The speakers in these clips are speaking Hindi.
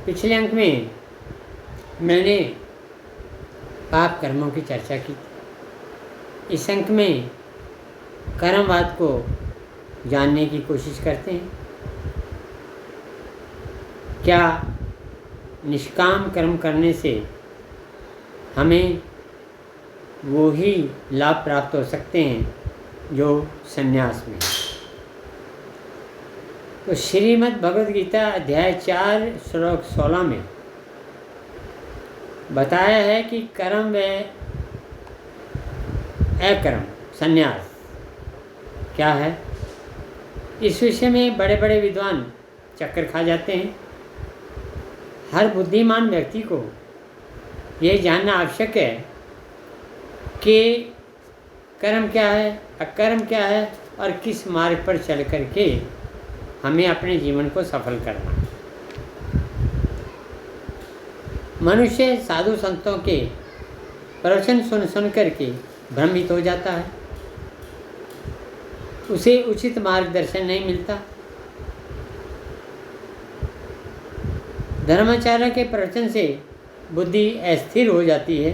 पिछले अंक में मैंने पाप कर्मों की चर्चा की थी। इस अंक में कर्मवाद को जानने की कोशिश करते हैं। क्या निष्काम कर्म करने से हमें वो ही लाभ प्राप्त हो सकते हैं जो संन्यास में। तो श्रीमद् भगवद गीता अध्याय 4 श्लोक 16 में बताया है कि कर्म व अकर्म संन्यास क्या है। इस विषय में बड़े बड़े विद्वान चक्कर खा जाते हैं। हर बुद्धिमान व्यक्ति को यह जानना आवश्यक है कि कर्म क्या है, अकर्म क्या है और किस मार्ग पर चल करके हमें अपने जीवन को सफल करना है। मनुष्य साधु संतों के प्रवचन सुन सुन करके भ्रमित हो जाता है, उसे उचित मार्गदर्शन नहीं मिलता। धर्माचार्य के प्रवचन से बुद्धि अस्थिर हो जाती है,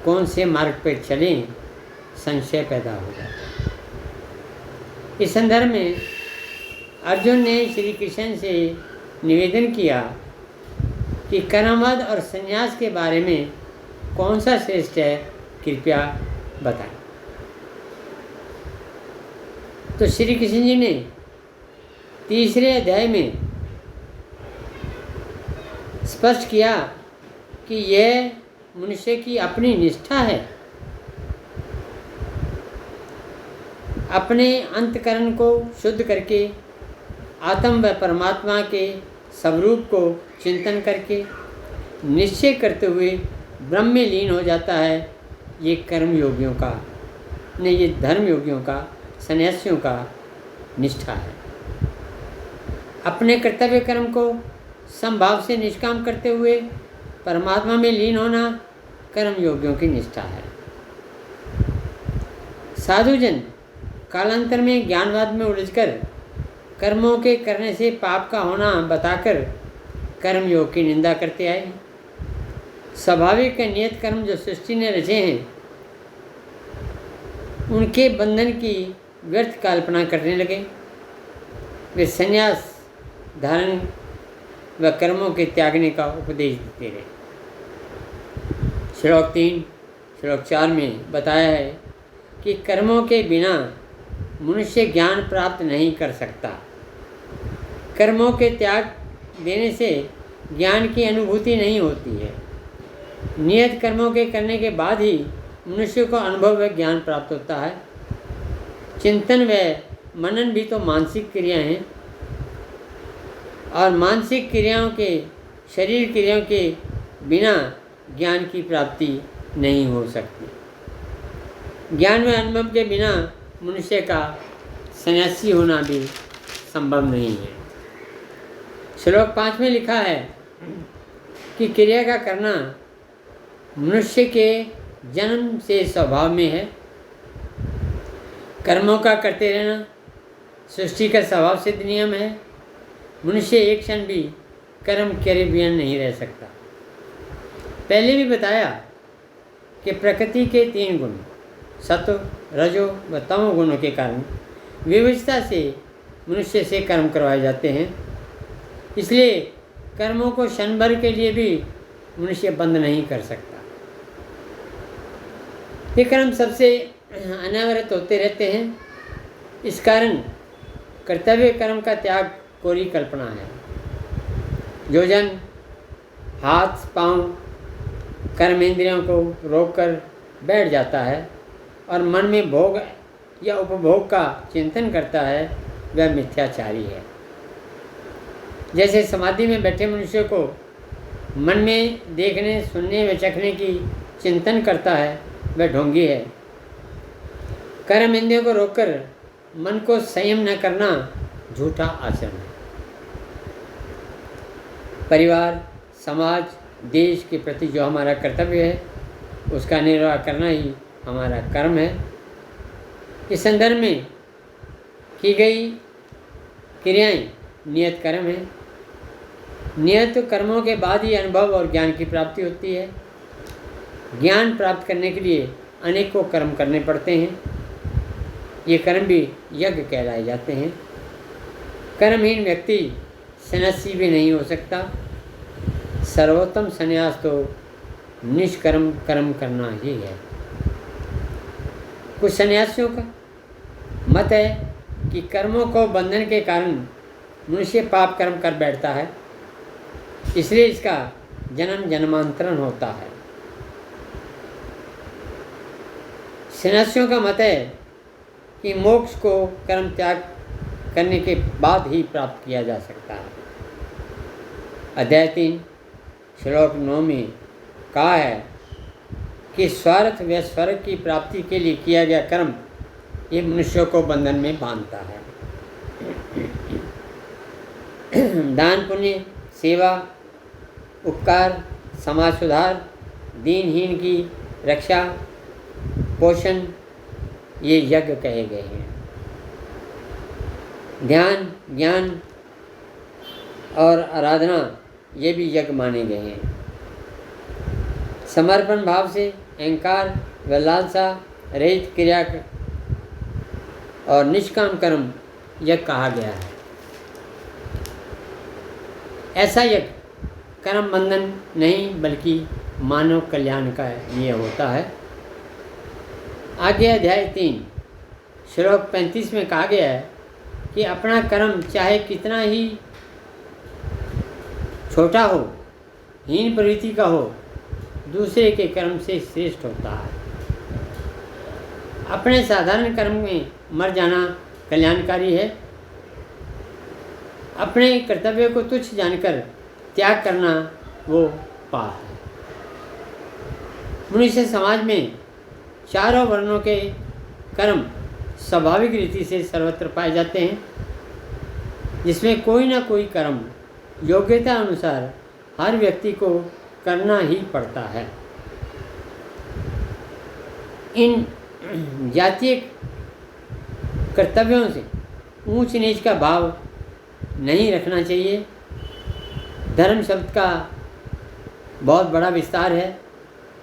कौन से मार्ग पर चलें संशय पैदा हो जाता है। इस संदर्भ में अर्जुन ने श्री कृष्ण से निवेदन किया कि कर्मवाद और संन्यास के बारे में कौन सा श्रेष्ठ है, कृपया बताएं। तो श्री कृष्ण जी ने तीसरे अध्याय में स्पष्ट किया कि यह मनुष्य की अपनी निष्ठा है, अपने अंतकरण को शुद्ध करके आत्म व परमात्मा के स्वरूप को चिंतन करके निश्चय करते हुए ब्रह्म में लीन हो जाता है। ये कर्म योगियों का नहीं, ये धर्म योगियों का, सन्यासियों का निष्ठा है। अपने कर्तव्य कर्म को समभाव से निष्काम करते हुए परमात्मा में लीन होना कर्म योगियों की निष्ठा है। साधुजन कालांतर में ज्ञानवाद में उलझकर कर्मों के करने से पाप का होना बताकर कर्म योग की निंदा करते आए। स्वाभाविक नियत कर्म जो सृष्टि ने रचे हैं, उनके बंधन की व्यर्थ कल्पना करने लगे। वे संन्यास धारण व कर्मों के त्यागने का उपदेश देते रहे। श्लोक 3 श्लोक 4 में बताया है कि कर्मों के बिना मनुष्य ज्ञान प्राप्त नहीं कर सकता। कर्मों के त्याग देने से ज्ञान की अनुभूति नहीं होती है। नियत कर्मों के करने के बाद ही मनुष्य को अनुभव व ज्ञान प्राप्त होता है। चिंतन व मनन भी तो मानसिक क्रिया हैं और मानसिक क्रियाओं के, शरीर क्रियाओं के बिना ज्ञान की प्राप्ति नहीं हो सकती। ज्ञान व अनुभव के बिना मनुष्य का सन्यासी होना भी संभव नहीं है। श्लोक 5 में लिखा है कि क्रिया का करना मनुष्य के जन्म से स्वभाव में है। कर्मों का करते रहना सृष्टि का स्वभाव सिद्ध नियम है। मनुष्य एक क्षण भी कर्म करे बिना नहीं रह सकता। पहले भी बताया कि प्रकृति के 3 गुण सत्व, रजो व तमो गुणों के कारण विविधता से मनुष्य से कर्म करवाए जाते हैं। इसलिए कर्मों को क्षण भर के लिए भी मनुष्य बंद नहीं कर सकता। ये कर्म सबसे अनावृत होते रहते हैं। इस कारण कर्तव्य कर्म का त्याग कोरी कल्पना है। जो जन हाथ पांव कर्मेंद्रियों को रोककर बैठ जाता है और मन में भोग या उपभोग का चिंतन करता है, वह मिथ्याचारी है। जैसे समाधि में बैठे मनुष्य को मन में देखने, सुनने व चखने की चिंतन करता है, वह ढोंगी है। कर्म इंद्रियों को रोककर मन को संयम न करना झूठा आचरण है। परिवार, समाज, देश के प्रति जो हमारा कर्तव्य है, उसका निर्वाह करना ही हमारा कर्म है। इस संदर्भ में की गई क्रियाएं नियत कर्म है। नियत कर्मों के बाद ही अनुभव और ज्ञान की प्राप्ति होती है। ज्ञान प्राप्त करने के लिए अनेकों कर्म करने पड़ते हैं। ये कर्म भी यज्ञ कहलाए जाते हैं। कर्महीन व्यक्ति सन्यासी भी नहीं हो सकता। सर्वोत्तम संन्यास तो निष्कर्म कर्म करना ही है। कुछ सन्यासियों का मत है कि कर्मों को बंधन के कारण मनुष्य पाप कर्म कर बैठता है, इसलिए इसका जन्म जन्मांतरण होता है। सन्यासियों का मत है कि मोक्ष को कर्म त्याग करने के बाद ही प्राप्त किया जा सकता है। अध्याय 3 श्लोक 9 में कहा है कि स्वार्थ व स्वर्ग की प्राप्ति के लिए किया गया कर्म ये मनुष्यों को बंधन में बांधता है। दान पुण्य, सेवा, उपकार, समाज सुधार, दीनहीन की रक्षा, पोषण ये यज्ञ कहे गए हैं। ध्यान, ज्ञान और आराधना ये भी यज्ञ माने गए हैं। समर्पण भाव से अहंकार व लालसा रहित क्रिया और निष्काम कर्म यज्ञ कहा गया है। ऐसा यज्ञ कर्म बंधन नहीं बल्कि मानव कल्याण का लिए होता है। आगे अध्याय 3 श्लोक 35 में कहा गया है कि अपना कर्म चाहे कितना ही छोटा हो, हीन प्रवृत्ति का हो, दूसरे के कर्म से श्रेष्ठ होता है। अपने साधारण कर्म में मर जाना कल्याणकारी है। अपने कर्तव्य को तुच्छ जानकर त्याग करना वो पाप है। मनुष्य समाज में चारों वर्णों के कर्म स्वाभाविक रीति से सर्वत्र पाए जाते हैं, जिसमें कोई ना कोई कर्म योग्यता अनुसार हर व्यक्ति को करना ही पड़ता है। इन जातीय कर्तव्यों से ऊंच नीच का भाव नहीं रखना चाहिए। धर्म शब्द का बहुत बड़ा विस्तार है।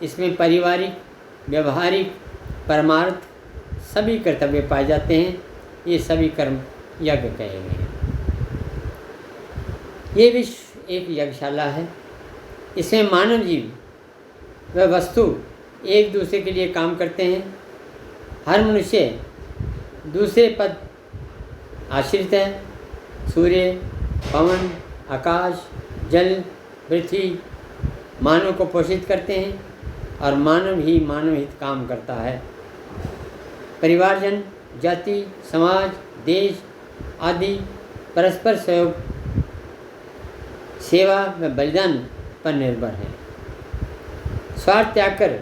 इसमें पारिवारिक, व्यवहारिक, परमार्थ सभी कर्तव्य पाए जाते हैं। ये सभी कर्म यज्ञ कहे गए हैं। ये विश्व एक यज्ञशाला है। इसमें मानव जीव व वस्तु एक दूसरे के लिए काम करते हैं। हर मनुष्य दूसरे पद आश्रित है। सूर्य, पवन, आकाश, जल, पृथ्वी मानव को पोषित करते हैं और मानव ही मानव हित काम करता है। परिवारजन, जाति, समाज, देश आदि परस्पर सहयोग, सेवा व बलिदान पर निर्भर है। स्वार्थ त्याग कर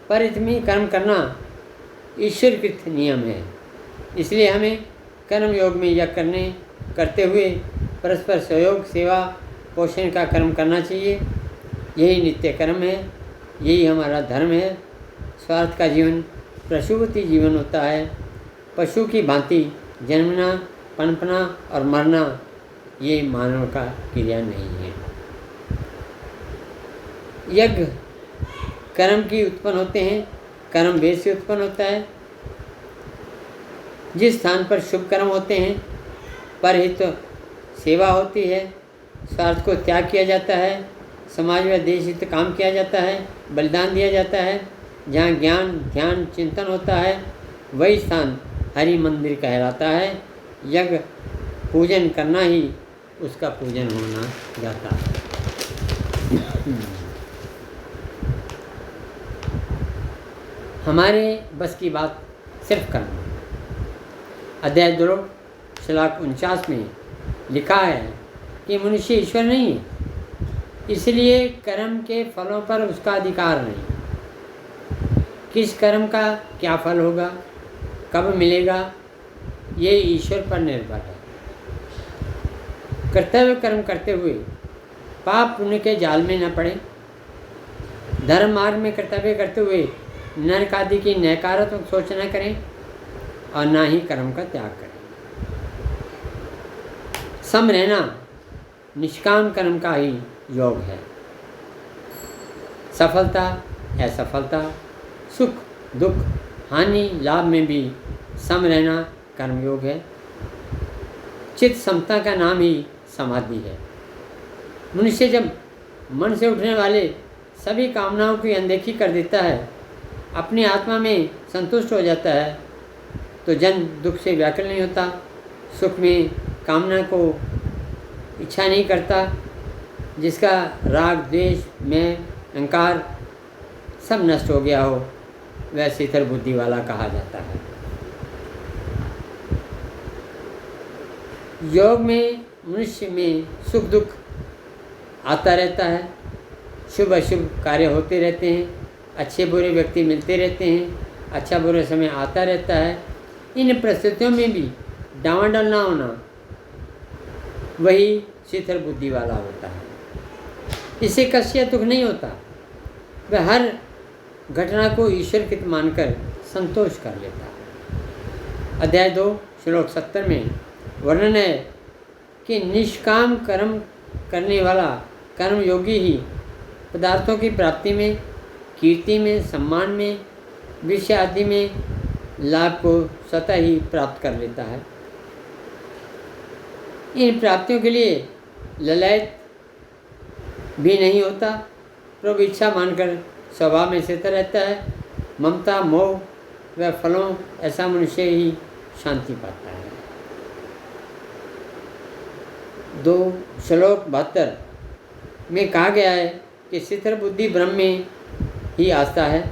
परितमी कर्म करना ईश्वरकृत नियम है। इसलिए हमें कर्म योग में यज्ञ करते हुए परस्पर सहयोग, सेवा, पोषण का कर्म करना चाहिए। यही नित्य कर्म है, यही हमारा धर्म है। स्वार्थ का जीवन पशुवती जीवन होता है। पशु की भांति जन्मना, पनपना और मरना ये मानव का क्रिया नहीं है। यज्ञ कर्म की उत्पन्न होते हैं। कर्म वेद से उत्पन्न होता है। जिस स्थान पर शुभ कर्म होते हैं, परहित सेवा होती है, स्वार्थ को त्याग किया जाता है, समाज व देश हित काम किया जाता है, बलिदान दिया जाता है, जहाँ ज्ञान, ध्यान, चिंतन होता है, वही स्थान हरि मंदिर कहलाता है। यज्ञ पूजन करना ही उसका पूजन होना जाता है। हमारे बस की बात सिर्फ करना। अध्याय 2 श्लोक 49 में लिखा है कि मनुष्य ईश्वर नहीं है, इसलिए कर्म के फलों पर उसका अधिकार नहीं। किस कर्म का क्या फल होगा, कब मिलेगा, ये ईश्वर पर निर्भर है। कर्तव्य कर्म करते हुए पाप पुण्य के जाल में न पड़े। धर्म मार्ग में कर्तव्य करते हुए नरक आदि की नकारात्मक सोच न करें और ना ही कर्म का त्याग करें। सम रहना निष्काम कर्म का ही योग है। सफलता असफलता, सुख दुख, हानि लाभ में भी सम रहना कर्मयोग है। चित्त समता का नाम ही समाधि है। मनुष्य जब मन से उठने वाले सभी कामनाओं की अनदेखी कर देता है, अपनी आत्मा में संतुष्ट हो जाता है, तो जन दुख से व्याकुल नहीं होता, सुख में कामना को इच्छा नहीं करता, जिसका राग द्वेष में अहंकार सब नष्ट हो गया हो, वह शीतल बुद्धि वाला कहा जाता है। योग में मनुष्य में सुख दुख आता रहता है, शुभ अशुभ कार्य होते रहते हैं, अच्छे बुरे व्यक्ति मिलते रहते हैं, अच्छा बुरा समय आता रहता है। इन परिस्थितियों में भी डावाडोल ना होना, वही शीतल बुद्धि वाला होता है। इससे कष्ट या दुख नहीं होता, वह हर घटना को ईश्वर कृत मानकर संतोष कर लेता है। अध्याय 2 श्लोक 70 में वर्णन है कि निष्काम कर्म करने वाला कर्मयोगी ही पदार्थों की प्राप्ति में, कीर्ति में, सम्मान में, विषय आदि में लाभ को स्वतः ही प्राप्त कर लेता है। इन प्राप्तियों के लिए ललायत भी नहीं होता, प्रभु इच्छा मानकर स्वभाव में स्थित रहता है। ममता मोह व फलों ऐसा मनुष्य ही शांति पाता है। 2 श्लोक 72 में कहा गया है कि शीतल बुद्धि ब्रह्म में ही आस्था है।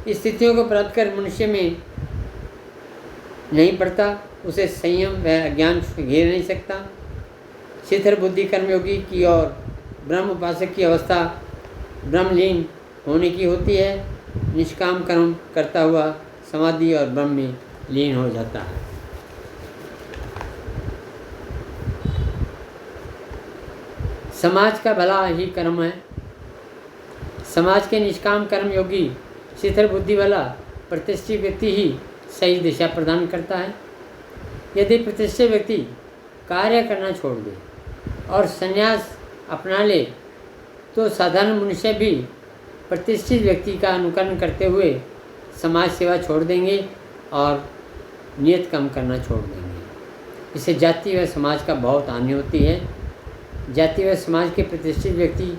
इस स्थितियों को प्राप्त कर मनुष्य में नहीं पड़ता, उसे संयम व अज्ञान घेर नहीं सकता। शीतल बुद्धि कर्मयोगी की और ब्रह्म उपासक की अवस्था ब्रह्मलीन होने की होती है। निष्काम कर्म करता हुआ समाधि और ब्रह्म में लीन हो जाता है। समाज का भला ही कर्म है। समाज के निष्काम कर्म योगी शीतल बुद्धि वाला प्रतिष्ठित व्यक्ति ही सही दिशा प्रदान करता है। यदि प्रतिष्ठित व्यक्ति कार्य करना छोड़ दे और संन्यास अपना ले, तो साधारण मनुष्य भी प्रतिष्ठित व्यक्ति का अनुकरण करते हुए समाज सेवा छोड़ देंगे और नियत कम करना छोड़ देंगे। इससे जाति व समाज का बहुत हानि होती है। जाति व समाज के प्रतिष्ठित व्यक्ति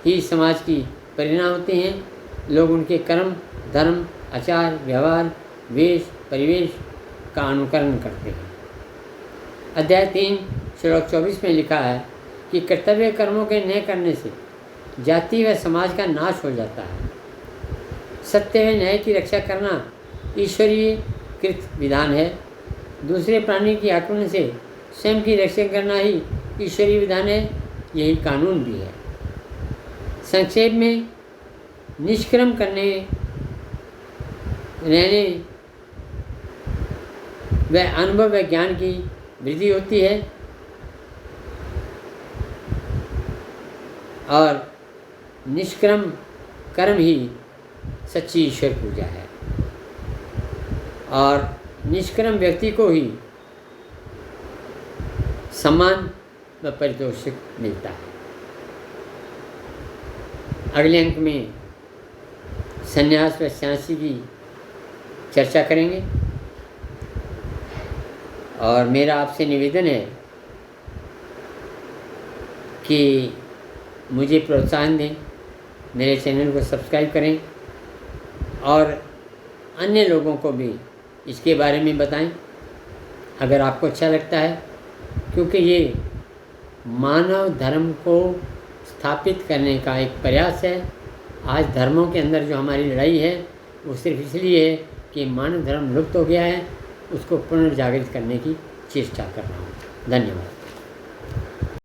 ही समाज की परिणाम होते हैं। लोग उनके कर्म, धर्म, आचार, व्यवहार, वेश, परिवेश का अनुकरण करते हैं। अध्याय 3 श्लोक 24 में लिखा है कि कर्तव्य कर्मों के न करने से जाति व समाज का नाश हो जाता है। सत्य व न्याय की रक्षा करना ईश्वरीय कृत विधान है। दूसरे प्राणी की आक्रमण से स्वयं की रक्षा करना ही ईश्वरीय विधान है, यही कानून भी है। संक्षेप में निष्कर्म रहने व अनुभव व ज्ञान की वृद्धि होती है और निष्कर्म कर्म ही सच्ची ईश्वर पूजा है और निष्कर्म व्यक्ति को ही सम्मान व पारितोषिक मिलता है। अगले अंक में संन्यास व सन्यासी की चर्चा करेंगे और मेरा आपसे निवेदन है कि मुझे प्रोत्साहन दें, मेरे चैनल को सब्सक्राइब करें और अन्य लोगों को भी इसके बारे में बताएं अगर आपको अच्छा लगता है, क्योंकि ये मानव धर्म को स्थापित करने का एक प्रयास है। आज धर्मों के अंदर जो हमारी लड़ाई है वो सिर्फ इसलिए है कि मानव धर्म लुप्त हो गया है, उसको पुनर्जागृत करने की चेष्टा कर रहा हूँ। धन्यवाद।